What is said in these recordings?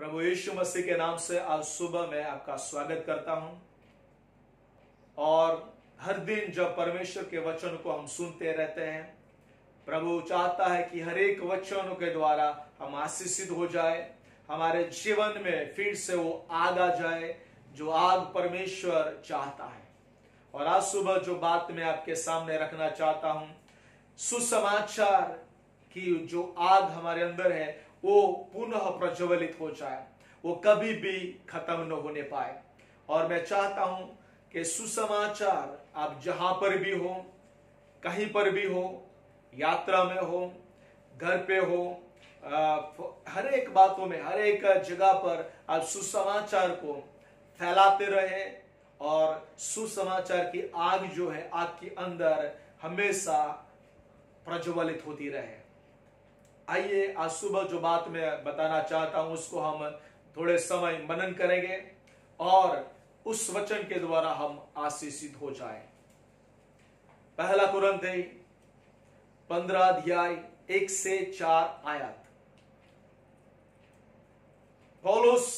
प्रभु यीशु मसीह के नाम से आज सुबह मैं आपका स्वागत करता हूं। और हर दिन जब परमेश्वर के वचन को हम सुनते रहते हैं, प्रभु चाहता है कि हर एक वचनों के द्वारा हम आशीषित हो जाए, हमारे जीवन में फिर से वो आग आ जाए जो आग परमेश्वर चाहता है। और आज सुबह जो बात मैं आपके सामने रखना चाहता हूं, सुसमाचार की जो आग हमारे अंदर है वो पुनः प्रज्वलित हो जाए, वो कभी भी खत्म न होने पाए। और मैं चाहता हूं कि सुसमाचार आप जहां पर भी हो, कहीं पर भी हो, यात्रा में हो, घर पे हो, हर एक बातों में, हर एक जगह पर आप सुसमाचार को फैलाते रहे और सुसमाचार की आग जो है आपके अंदर हमेशा प्रज्वलित होती रहे। आइए आज सुबह जो बात मैं बताना चाहता हूं उसको हम थोड़े समय मनन करेंगे और उस वचन के द्वारा हम आशीषित हो जाएं। पहला कुरिन्थी 15 अध्याय 1 से 4 आयत। पौलुस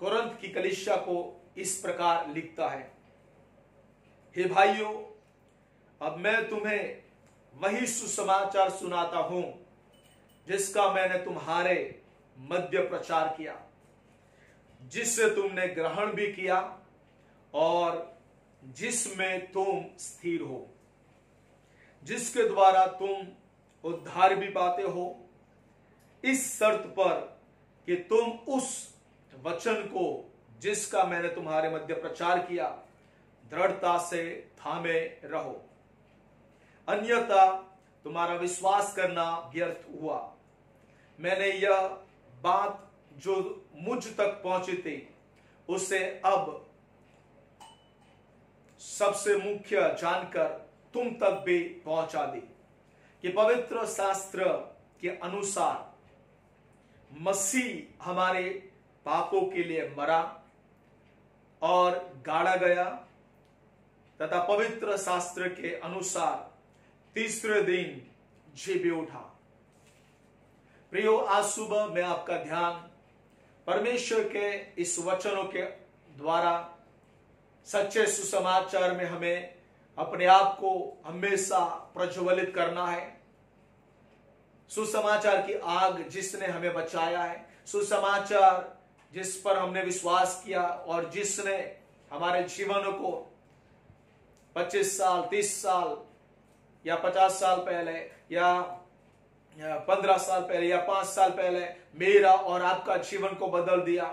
कुरिन्थ की कलीसिया को इस प्रकार लिखता है, हे भाइयों, अब मैं तुम्हें वही सुसमाचार सुनाता हूं जिसका मैंने तुम्हारे मध्य प्रचार किया, जिससे तुमने ग्रहण भी किया और जिसमें तुम स्थिर हो, जिसके द्वारा तुम उद्धार भी पाते हो, इस शर्त पर कि तुम उस वचन को जिसका मैंने तुम्हारे मध्य प्रचार किया दृढ़ता से थामे रहो, अन्यथा तुम्हारा विश्वास करना व्यर्थ हुआ। मैंने यह बात जो मुझ तक पहुंची थी उसे अब सबसे मुख्य जानकर तुम तक भी पहुंचा दी कि पवित्र शास्त्र के अनुसार मसीह हमारे पापों के लिए मरा और गाड़ा गया तथा पवित्र शास्त्र के अनुसार तीसरे दिन जी भी उठा। प्रियो, आज सुबह मैं आपका ध्यान परमेश्वर के इस वचनों के द्वारा सच्चे सुसमाचार में हमें अपने आप को हमेशा प्रज्वलित करना है। सुसमाचार की आग जिसने हमें बचाया है, सुसमाचार जिस पर हमने विश्वास किया और जिसने हमारे जीवन को 25 साल, 30 साल या 50 साल पहले या 15 साल पहले या 5 साल पहले मेरा और आपका जीवन को बदल दिया,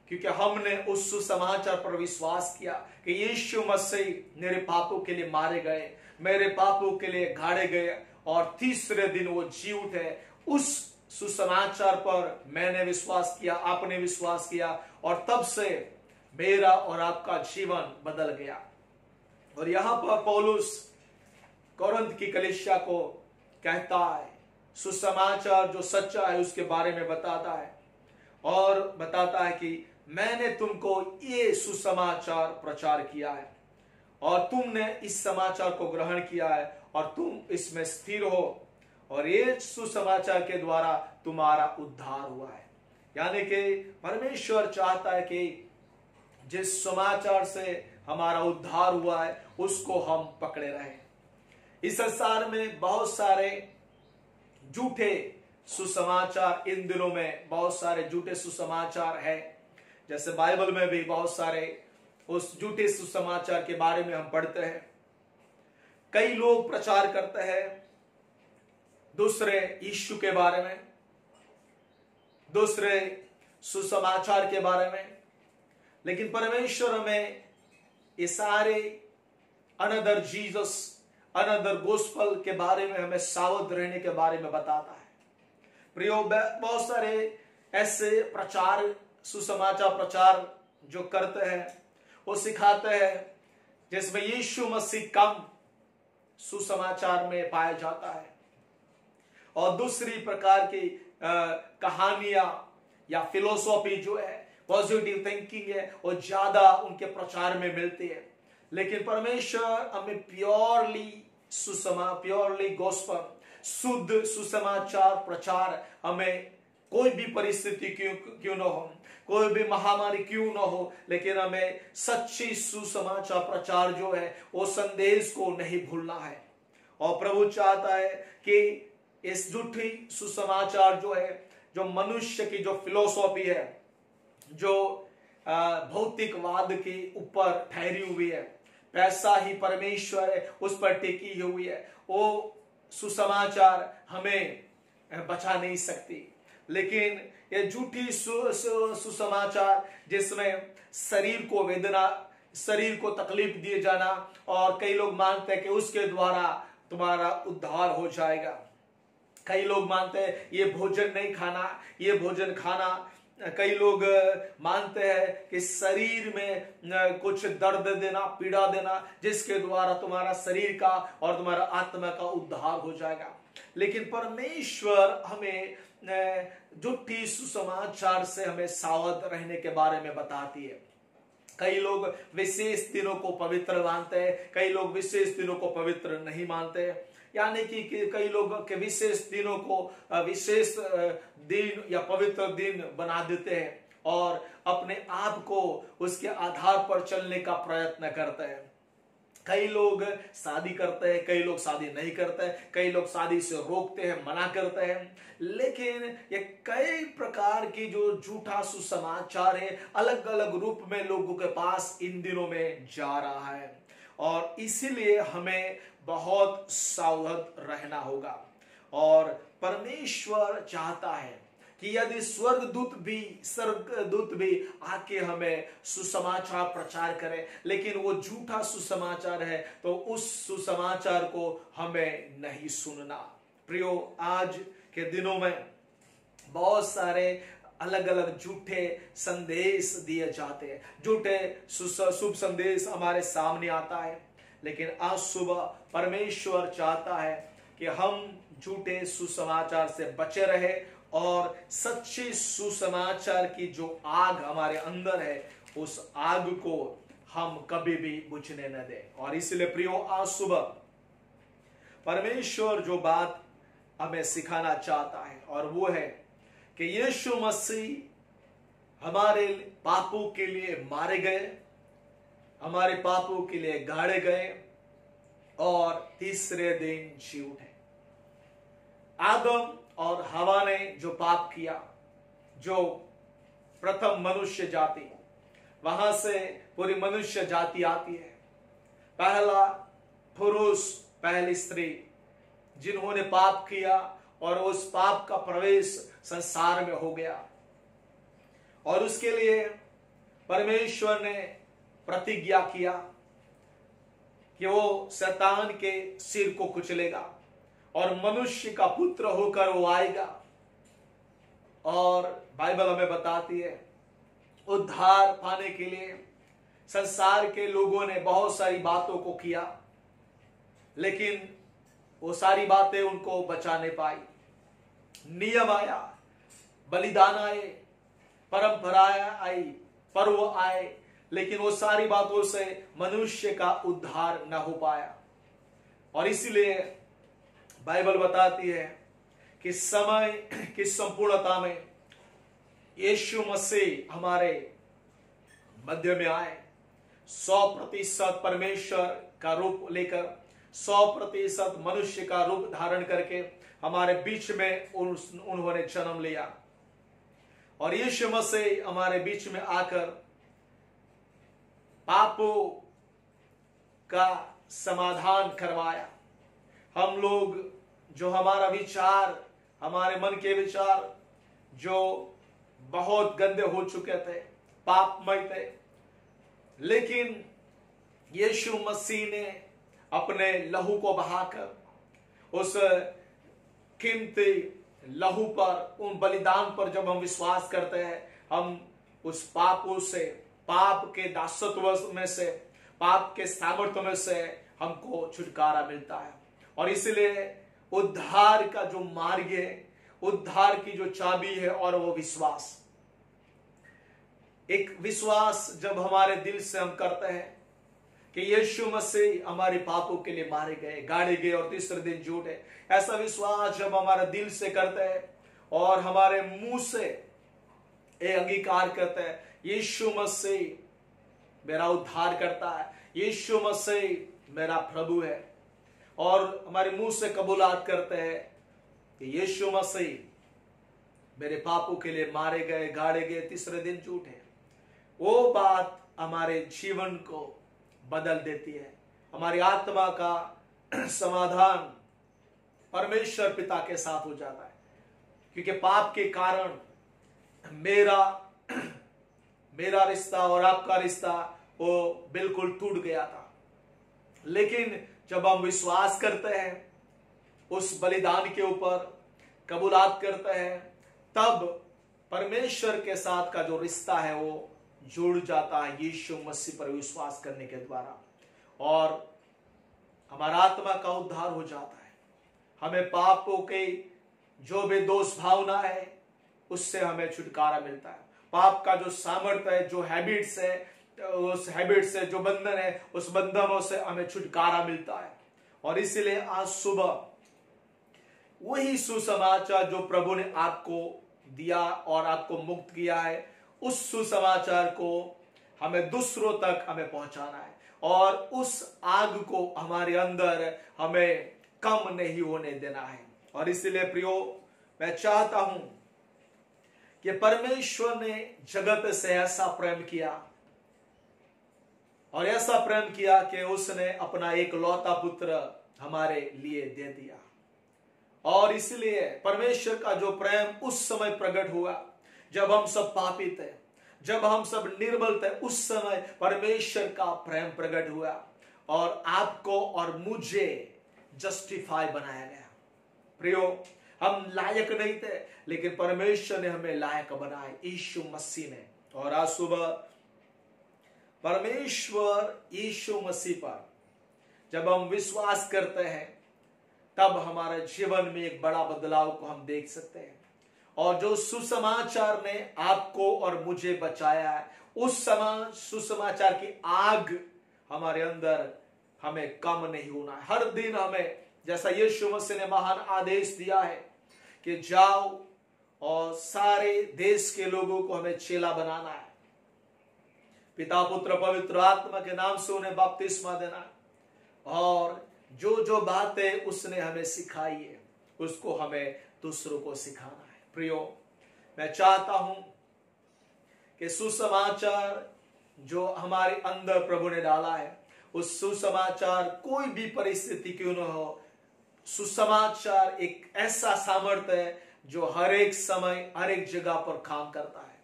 क्योंकि हमने उस सुसमाचार पर विश्वास किया कि यीशु मसीह मेरे पापों के लिए मारे गए, मेरे पापों के लिए गाड़े गए और तीसरे दिन वो जी उठे। उस सुसमाचार पर मैंने विश्वास किया, आपने विश्वास किया और तब से मेरा और आपका जीवन बदल गया। और यहां पर पौलुस कुरिन्थ की कलीसिया को कहता है, सुसमाचार जो सच्चा है उसके बारे में बताता है और बताता है कि मैंने तुमको ये सुसमाचार प्रचार किया है और तुमने इस समाचार को ग्रहण किया है और तुम इसमें स्थिर हो और ये सुसमाचार के द्वारा तुम्हारा उद्धार हुआ है। यानी कि परमेश्वर चाहता है कि जिस समाचार से हमारा उद्धार हुआ है उसको हम पकड़े रहें। इस संसार में बहुत सारे झूठे सुसमाचार, इन दिनों में बहुत सारे झूठे सुसमाचार है। जैसे बाइबल में भी बहुत सारे उस झूठे सुसमाचार के बारे में हम पढ़ते हैं। कई लोग प्रचार करते हैं दूसरे यीशु के बारे में, दूसरे सुसमाचार के बारे में, लेकिन परमेश्वर हमें ये सारे अनदर जीसस, अनदर गोस्पल के बारे में हमें सावध रहने के बारे में बताता है। प्रियो, बहुत सारे ऐसे प्रचार, सुसमाचार प्रचार जो करते हैं वो सिखाते हैं जिसमें यीशु मसीह कम सुसमाचार में पाया जाता है और दूसरी प्रकार की कहानियां या फिलोसॉफी जो है, पॉजिटिव थिंकिंग है, वो ज्यादा उनके प्रचार में मिलती है। लेकिन परमेश्वर हमें प्योरली गॉस्पेल, शुद्ध सुसमाचार प्रचार हमें कोई भी परिस्थिति क्यों न हो, कोई भी महामारी क्यों न हो, लेकिन हमें सच्ची सुसमाचार प्रचार जो है वो संदेश को नहीं भूलना है। और प्रभु चाहता है कि इस झूठी सुसमाचार जो है, जो मनुष्य की जो फिलोसॉफी है, जो भौतिकवाद के ऊपर ठहरी हुई है, पैसा ही परमेश्वर है उस पर टिकी हुई है, वो सुसमाचार हमें बचा नहीं सकती। लेकिन ये झूठी सुसमाचार जिसमें शरीर को वेदना, शरीर को तकलीफ दिए जाना, और कई लोग मानते हैं कि उसके द्वारा तुम्हारा उद्धार हो जाएगा। कई लोग मानते हैं ये भोजन नहीं खाना, ये भोजन खाना। कई लोग मानते हैं कि शरीर में कुछ दर्द देना, पीड़ा देना, जिसके द्वारा तुम्हारा शरीर का और तुम्हारा आत्मा का उद्धार हो जाएगा। लेकिन परमेश्वर हमें झूठी सुसमाचार से हमें सावध रहने के बारे में बताती है। कई लोग विशेष दिनों को पवित्र मानते हैं, कई लोग विशेष दिनों को पवित्र नहीं मानते, यानी कि कई लोग के विशेष दिनों को विशेष दिन या पवित्र दिन बना देते हैं और अपने आप को उसके आधार पर चलने का प्रयत्न करते हैं। कई लोग शादी करते हैं, कई लोग शादी नहीं करते हैं, कई लोग शादी से रोकते हैं, मना करते हैं। लेकिन ये कई प्रकार की जो झूठा सुसमाचार है, अलग अलग रूप में लोगों के पास इन दिनों में जा रहा है, और इसीलिए हमें बहुत सावधान रहना होगा। और परमेश्वर चाहता है कि यदि स्वर्गदूत भी आके हमें सुसमाचार प्रचार करे, लेकिन वो झूठा सुसमाचार है, तो उस सुसमाचार को हमें नहीं सुनना। प्रियो, आज के दिनों में बहुत सारे अलग अलग झूठे संदेश दिए जाते हैं, झूठे शुभ संदेश हमारे सामने आता है। लेकिन आज सुबह परमेश्वर चाहता है कि हम झूठे सुसमाचार से बचे रहे और सच्चे सुसमाचार की जो आग हमारे अंदर है, उस आग को हम कभी भी बुझने न दें। और इसलिए प्रियो, आज सुबह परमेश्वर जो बात हमें सिखाना चाहता है, और वो है कि यीशु मसीह हमारे पापों के लिए मारे गए, हमारे पापों के लिए गाड़े गए और तीसरे दिन जी उठे। आदम और हवा ने जो पाप किया, जो प्रथम मनुष्य जाति, वहां से पूरी मनुष्य जाति आती है। पहला पुरुष, पहली स्त्री, जिन्होंने पाप किया और उस पाप का प्रवेश संसार में हो गया, और उसके लिए परमेश्वर ने प्रतिज्ञा किया कि वो शैतान के सिर को कुचलेगा और मनुष्य का पुत्र होकर वो आएगा। और बाइबल हमें बताती है उद्धार पाने के लिए संसार के लोगों ने बहुत सारी बातों को किया, लेकिन वो सारी बातें उनको बचा नहीं पाई। नियम आया, बलिदान आए, परंपराएं आई, पर्व आए, लेकिन वो सारी बातों से मनुष्य का उद्धार न हो पाया। और इसलिए बाइबल बताती है कि समय की संपूर्णता में यीशु मसीह हमारे मध्य में आए, 100% परमेश्वर का रूप लेकर, 100% मनुष्य का रूप धारण करके हमारे बीच में उन्होंने जन्म लिया। और यीशु मसीह हमारे बीच में आकर पापों का समाधान करवाया। हम लोग जो हमारा विचार, हमारे मन के विचार जो बहुत गंदे हो चुके थे, पापमय थे, लेकिन यीशु मसीह ने अपने लहू को बहाकर उस कीमती लहू पर, उन बलिदान पर जब हम विश्वास करते हैं, हम उस पापों से, पाप के दासत्व में से, पाप के सामर्थ्य में से हमको छुटकारा मिलता है। और इसलिए उद्धार का जो मार्ग है, उद्धार की जो चाबी है, और वो विश्वास, एक विश्वास जब हमारे दिल से हम करते हैं कि यीशु मसीह हमारे पापों के लिए मारे गए, गाड़े गए और तीसरे दिन जी उठे, ऐसा विश्वास जब हमारे दिल से करते हैं, और हमारे मुंह से ये अंगीकार करते हैं, यीशु मसीह मेरा उद्धार करता है, यीशु मसीह मेरा प्रभु है, और हमारे मुंह से कबूलात करते हैं कि यीशु मसीह मेरे पापों के लिए मारे गए, गाड़े गए, तीसरे दिन जी उठे, वो बात हमारे जीवन को बदल देती है। हमारी आत्मा का समाधान परमेश्वर पिता के साथ हो जाता है, क्योंकि पाप के कारण मेरा रिश्ता और आपका रिश्ता वो बिल्कुल टूट गया था। लेकिन जब हम विश्वास करते हैं उस बलिदान के ऊपर, कबूलात करते हैं, तब परमेश्वर के साथ का जो रिश्ता है वो जुड़ जाता है यीशु मसीह पर विश्वास करने के द्वारा, और हमारा आत्मा का उद्धार हो जाता है। हमें पापों के जो भी दोष भावना है उससे हमें छुटकारा मिलता है। पाप का जो सामर्थ्य है, जो हैबिट्स है, उस हैबिट से जो बंधन है, उस बंधनों से हमें छुटकारा मिलता है। और इसलिए आज सुबह वही सुसमाचार जो प्रभु ने आपको दिया और आपको मुक्त किया है, उस सुसमाचार को हमें दूसरों तक हमें पहुंचाना है, और उस आग को हमारे अंदर हमें कम नहीं होने देना है। और इसलिए प्रियो, मैं चाहता हूं कि परमेश्वर ने जगत से ऐसा प्रेम किया, और ऐसा प्रेम किया कि उसने अपना एक लौता पुत्र हमारे लिए दे दिया। और इसलिए परमेश्वर का जो प्रेम उस समय प्रकट हुआ जब हम सब पापी थे, जब हम सब निर्बल थे, उस समय परमेश्वर का प्रेम प्रकट हुआ और आपको और मुझे जस्टिफाई बनाया गया। प्रियो, हम लायक नहीं थे, लेकिन परमेश्वर ने हमें लायक बनाया यीशु मसीह ने। और आज सुबह परमेश्वर यीशु मसीह पर जब हम विश्वास करते हैं, तब हमारे जीवन में एक बड़ा बदलाव को हम देख सकते हैं। और जो सुसमाचार ने आपको और मुझे बचाया है, उस सुसमाचार की आग हमारे अंदर हमें कम नहीं होना है। हर दिन हमें, जैसा यीशु मसीह ने महान आदेश दिया है कि जाओ और सारे देश के लोगों को हमें चेला बनाना है, पिता पुत्र पवित्र आत्मा के नाम से उन्हें बपतिस्मा देना है, और जो जो बातें उसने हमें सिखाई है उसको हमें दूसरों को सिखाना है। प्रियो, मैं चाहता हूं कि सुसमाचार जो हमारे अंदर प्रभु ने डाला है, उस सुसमाचार कोई भी परिस्थिति क्यों न हो, सुसमाचार एक ऐसा सामर्थ्य है जो हर एक समय हर एक जगह पर काम करता है।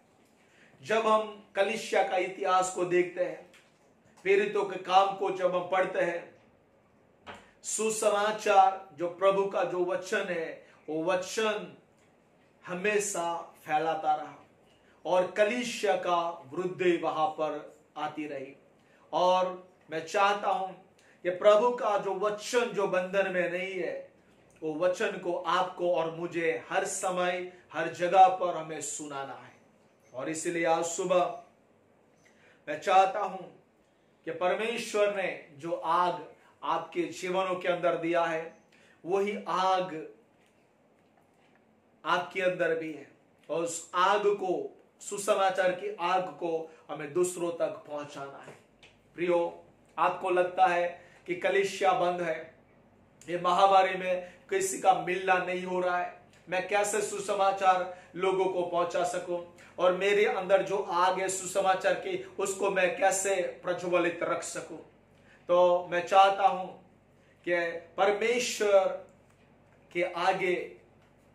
जब हम कलीसिया का इतिहास को देखते हैं, प्रेरितों के काम को जब हम पढ़ते हैं, सुसमाचार जो प्रभु का जो वचन है, वो वचन हमेशा फैलाता रहा और कलीसिया का वृद्धि वहां पर आती रही। और मैं चाहता हूं कि प्रभु का जो वचन जो बंधन में नहीं है, वो वचन को आपको और मुझे हर समय हर जगह पर हमें सुनाना है। और इसलिए आज सुबह मैं चाहता हूं कि परमेश्वर ने जो आग आपके जीवनों के अंदर दिया है, वही आग आपके अंदर भी है, और उस आग को, सुसमाचार की आग को हमें दूसरों तक पहुंचाना है। प्रियो, आपको लगता है कि कलीसिया बंद है, ये महामारी में किसी का मिलना नहीं हो रहा है, मैं कैसे सुसमाचार लोगों को पहुंचा सकूं, और मेरे अंदर जो आग है सुसमाचार की, उसको मैं कैसे प्रज्वलित रख सकूं। तो मैं चाहता हूं कि परमेश्वर के आगे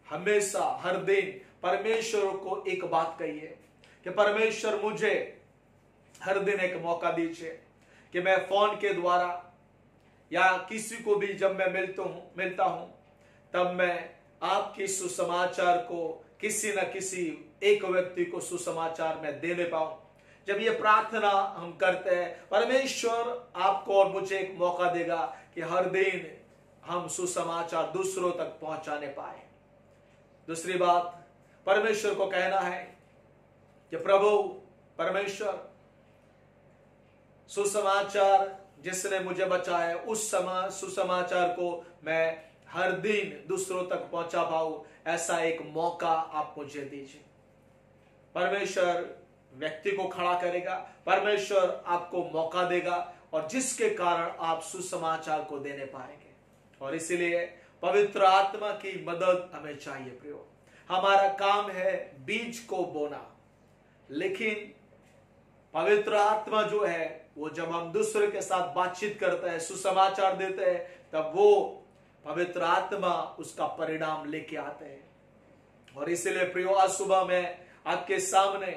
हमेशा हर दिन परमेश्वर को एक बात कहिए कि परमेश्वर मुझे हर दिन एक मौका दीजिए कि मैं फोन के द्वारा या किसी को भी जब मैं मिलता हूं तब मैं आपकी सुसमाचार को किसी न किसी एक व्यक्ति को सुसमाचार में देने पाऊं। जब ये प्रार्थना हम करते हैं, परमेश्वर आपको और मुझे एक मौका देगा कि हर दिन हम सुसमाचार दूसरों तक पहुंचाने पाए। दूसरी बात, परमेश्वर को कहना है कि प्रभु परमेश्वर, सुसमाचार जिसने मुझे बचाया, उस सुसमाचार को मैं हर दिन दूसरों तक पहुंचा पाऊं, ऐसा एक मौका आप मुझे दीजिए। परमेश्वर व्यक्ति को खड़ा करेगा, परमेश्वर आपको मौका देगा, और जिसके कारण आप सुसमाचार को देने पाएंगे। और इसीलिए पवित्र आत्मा की मदद हमें चाहिए प्रियो। हमारा काम है बीज को बोना, लेकिन पवित्र आत्मा जो है वो जब हम दूसरे के साथ बातचीत करते हैं, सुसमाचार देते हैं, तब वो पवित्र आत्मा उसका परिणाम लेके आते हैं। और इसलिए प्रियो, आज सुबह मैं आपके सामने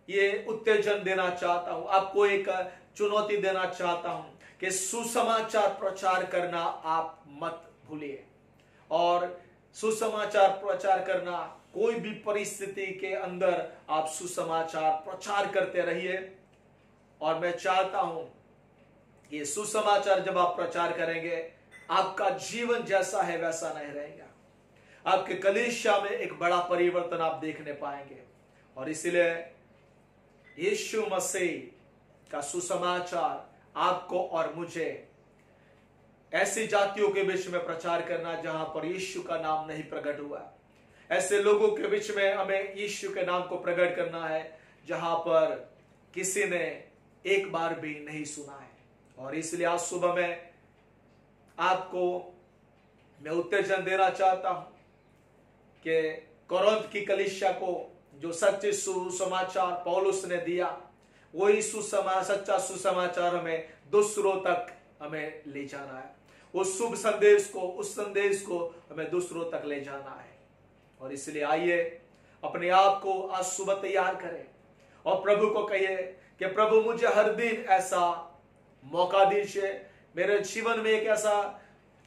ये उत्तेजन देना चाहता हूं, आपको एक चुनौती देना चाहता हूं कि सुसमाचार प्रचार करना आप मत भूलिए। और सुसमाचार प्रचार करना, कोई भी परिस्थिति के अंदर आप सुसमाचार प्रचार करते रहिए। और मैं चाहता हूं कि सुसमाचार जब आप प्रचार करेंगे, आपका जीवन जैसा है वैसा नहीं रहेगा, आपके कलीसिया में एक बड़ा परिवर्तन आप देखने पाएंगे। और इसलिए यीशु मसीह का सुसमाचार आपको और मुझे ऐसी जातियों के बीच में प्रचार करना जहां पर यीशु का नाम नहीं प्रकट हुआ। ऐसे लोगों के बीच में हमें यीशु के नाम को प्रकट करना है जहां पर किसी ने एक बार भी नहीं सुना है। और इसलिए आज सुबह में आपको मैं उत्तेजन देना चाहता हूं कि कोरिन्थ की कलीसिया को जो सच्चे सुसमाचार पौलुस ने दिया, वही सच्चा सुसमाचार हमें दूसरों तक हमें ले जाना है। उस शुभ संदेश को, उस संदेश को हमें दूसरों तक ले जाना है। और इसलिए आइए अपने आप को आज सुबह तैयार करें और प्रभु को कहिए कि प्रभु मुझे हर दिन ऐसा मौका दीजिए, मेरे जीवन में एक ऐसा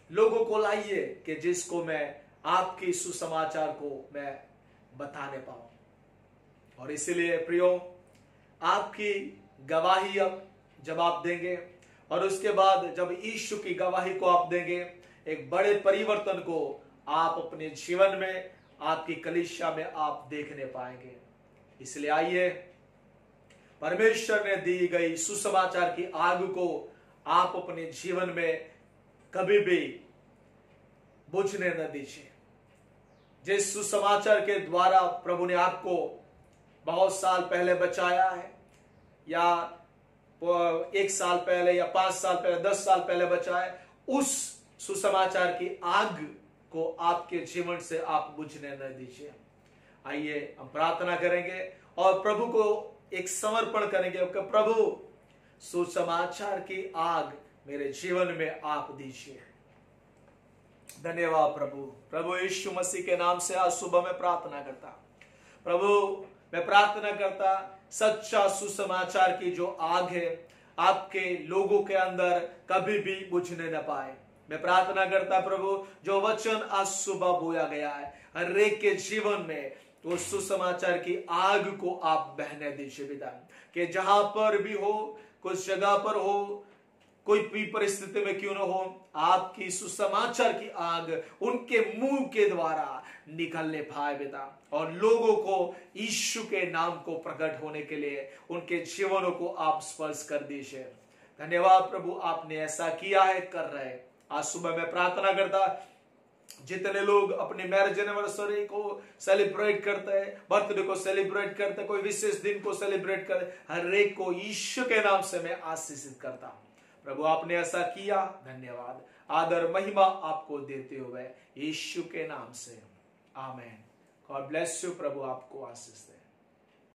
लोगों को लाइए कि जिसको मैं आपकी सुसमाचार को मैं बताने पाऊं। और इसलिए प्रियो, आपकी गवाही अब जब आप देंगे और उसके बाद जब यीशु की गवाही को आप देंगे, एक बड़े परिवर्तन को आप अपने जीवन में, आपकी कलीसिया में आप देखने पाएंगे। इसलिए आइए, परमेश्वर ने दी गई सुसमाचार की आग को आप अपने जीवन में कभी भी बुझने न दीजिए। जिस सुसमाचार के द्वारा प्रभु ने आपको बहुत साल पहले बचाया है, या 1 साल पहले या 5 साल पहले, 10 साल पहले बचाया, उस सुसमाचार की आग को आपके जीवन से आप बुझने न दीजिए। आइए हम प्रार्थना करेंगे और प्रभु को एक समर्पण करेंगे कि प्रभु सुसमाचार की आग मेरे जीवन में आप दीजिए। धन्यवाद प्रभु यीशु मसीह के नाम से आज सुबह में प्रार्थना करता। प्रभु मैं प्रार्थना करता, सच्चा सुसमाचार की जो आग है आपके लोगों के अंदर कभी भी बुझने न पाए। मैं प्रार्थना करता प्रभु, जो वचन आज सुबह बोया गया है हर एक के जीवन में, तो सुसमाचार की आग को आप बहने दीजिए पिता, कि जहां पर भी हो, कुछ जगह पर हो, कोई भी परिस्थिति में क्यों न हो, आपकी सुसमाचार की आग उनके मुंह के द्वारा निकलने पाए पिता, और लोगों को यीशु के नाम को प्रकट होने के लिए उनके जीवनों को आप स्पर्श कर दीजिए। धन्यवाद प्रभु, आपने ऐसा किया है, कर रहे। आज सुबह मैं प्रार्थना करता, जितने लोग अपनी मैरिज एनिवर्सरी को सेलिब्रेट करते हैं, बर्थडे को सेलिब्रेट करते हैं, कोई विशेष दिन को सेलिब्रेट करते, हर एक को यीशु के नाम से मैं आशीषित करता हूं। प्रभु आपने ऐसा किया, धन्यवाद, आदर महिमा आपको देते हुए यीशु के नाम से, आमीन। God bless you. प्रभु आपको आशीष दे।